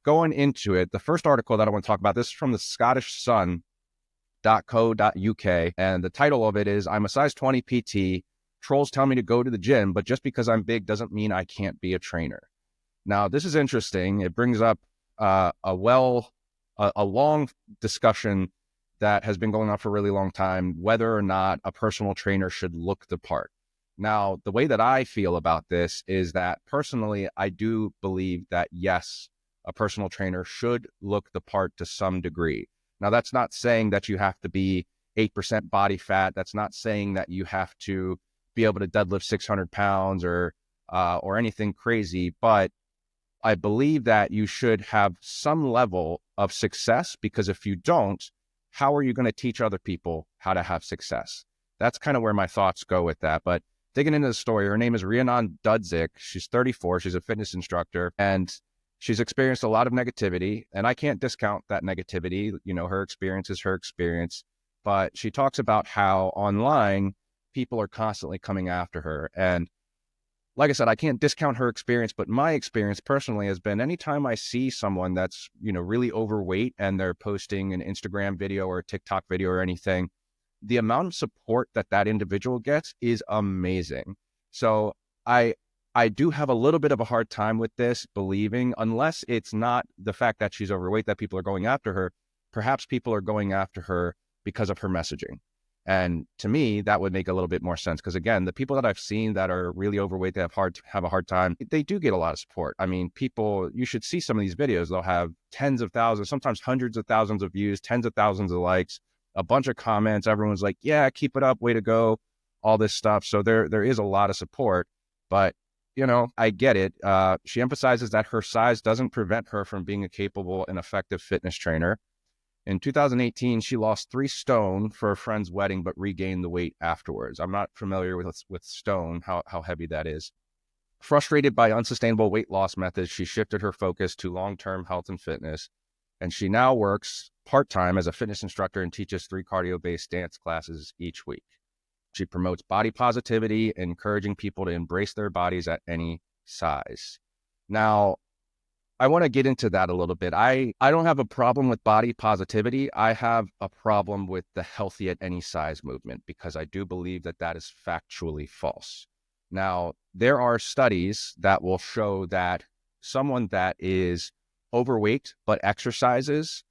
Going into it, the first article that I want to talk about, this is from the Scottish Sun.co.uk, and the title of it is, I'm a size 20 PT. Trolls tell me to go to the gym, but just because I'm big doesn't mean I can't be a trainer. Now, this is interesting. It brings up a long discussion that has been going on for a really long time, whether or not a personal trainer should look the part. Now, the way that I feel about this is that personally, I do believe that yes, a personal trainer should look the part to some degree. Now, that's not saying that you have to be 8% body fat. That's not saying that you have to be able to deadlift 600 pounds or anything crazy, but I believe that you should have some level of success, because if you don't, how are you going to teach other people how to have success? That's kind of where my thoughts go with that. But digging into the story, her name is Rhiannon Dudzik. She's 34. She's a fitness instructor, and she's experienced a lot of negativity. And I can't discount that negativity. You know, her experience is her experience. But she talks about how online people are constantly coming after her. And like I said, I can't discount her experience, but my experience personally has been anytime I see someone that's, you know, really overweight and they're posting an Instagram video or a TikTok video or anything, the amount of support that that individual gets is amazing. So I do have a little bit of a hard time with this, believing, unless it's not the fact that she's overweight, that people are going after her. Perhaps people are going after her because of her messaging. And to me, that would make a little bit more sense. Because again, the people that I've seen that are really overweight, they have a hard time, they do get a lot of support. I mean, people, you should see some of these videos. They'll have tens of thousands, sometimes hundreds of thousands of views, tens of thousands of likes, a bunch of comments. Everyone's like, yeah, keep it up, way to go, all this stuff. So there is a lot of support. But, you know, I get it. She emphasizes that her size doesn't prevent her from being a capable and effective fitness trainer. In 2018, she lost 3 stone for a friend's wedding, but regained the weight afterwards. I'm not familiar with stone, how heavy that is. Frustrated by unsustainable weight loss methods, she shifted her focus to long-term health and fitness, and she now works part-time as a fitness instructor and teaches 3 cardio-based dance classes each week. She promotes body positivity, encouraging people to embrace their bodies at any size. Now, I want to get into that a little bit. I don't have a problem with body positivity. I have a problem with the healthy at any size movement, because I do believe that that is factually false. Now, there are studies that will show that someone that is overweight but exercises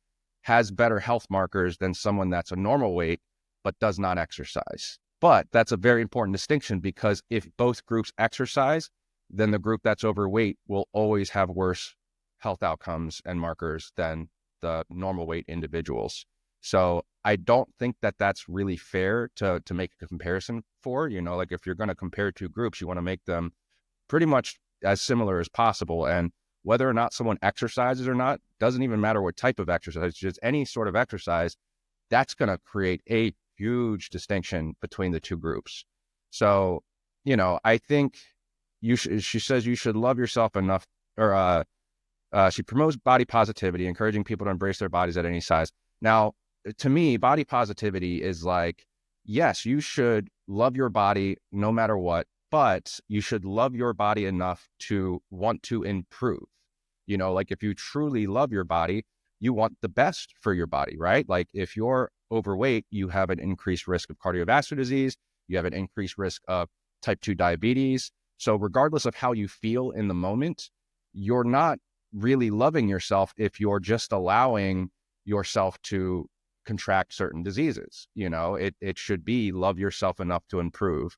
has better health markers than someone that's a normal weight but does not exercise. But that's a very important distinction, because if both groups exercise, then the group that's overweight will always have worse health outcomes and markers than the normal weight individuals. So I don't think that that's really fair to make a comparison for. You know, like if you're going to compare 2 groups, you want to make them pretty much as similar as possible. And whether or not someone exercises or not doesn't even matter what type of exercise, just any sort of exercise, that's going to create a huge distinction between the 2 groups. So, you know, I think she says you should love yourself enough, or she promotes body positivity, encouraging people to embrace their bodies at any size. Now, to me, body positivity is like, yes, you should love your body no matter what, but you should love your body enough to want to improve. You know, like if you truly love your body, you want the best for your body, right? Like if you're overweight, you have an increased risk of cardiovascular disease, you have an increased risk of type 2 diabetes. So regardless of how you feel in the moment, you're not really loving yourself if you're just allowing yourself to contract certain diseases. You know, it should be love yourself enough to improve.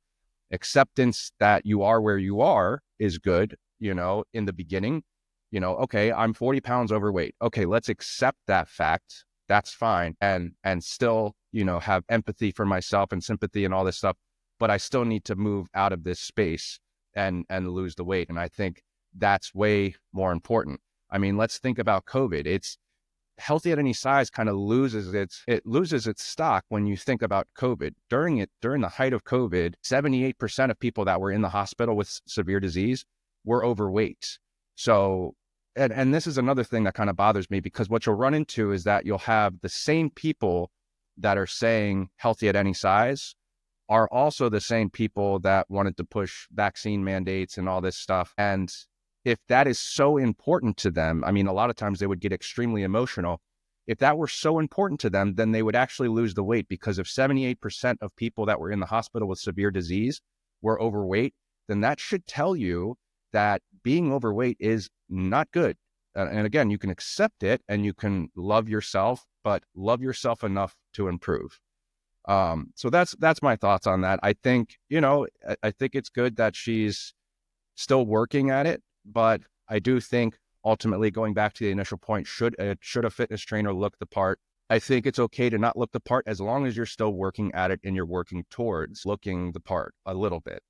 Acceptance that you are where you are is good, you know, in the beginning. You know, okay, I'm 40 pounds overweight. Okay, let's accept that fact. That's fine. And still, you know, have empathy for myself and sympathy and all this stuff. But I still need to move out of this space and lose the weight. And I think that's way more important. I mean, let's think about COVID. It's healthy at any size kind of loses its stock when you think about COVID. During the height of COVID, 78% of people that were in the hospital with severe disease were overweight. So, and this is another thing that kind of bothers me, because what you'll run into is that you'll have the same people that are saying healthy at any size are also the same people that wanted to push vaccine mandates and all this stuff. And if that is so important to them, I mean, a lot of times they would get extremely emotional. If that were so important to them, then they would actually lose the weight, because if 78% of people that were in the hospital with severe disease were overweight, then that should tell you that being overweight is not good. And again, you can accept it and you can love yourself, but love yourself enough to improve. So that's my thoughts on that. I think, I think it's good that she's still working at it, but I do think ultimately, going back to the initial point, should a fitness trainer look the part? I think it's okay to not look the part as long as you're still working at it and you're working towards looking the part a little bit.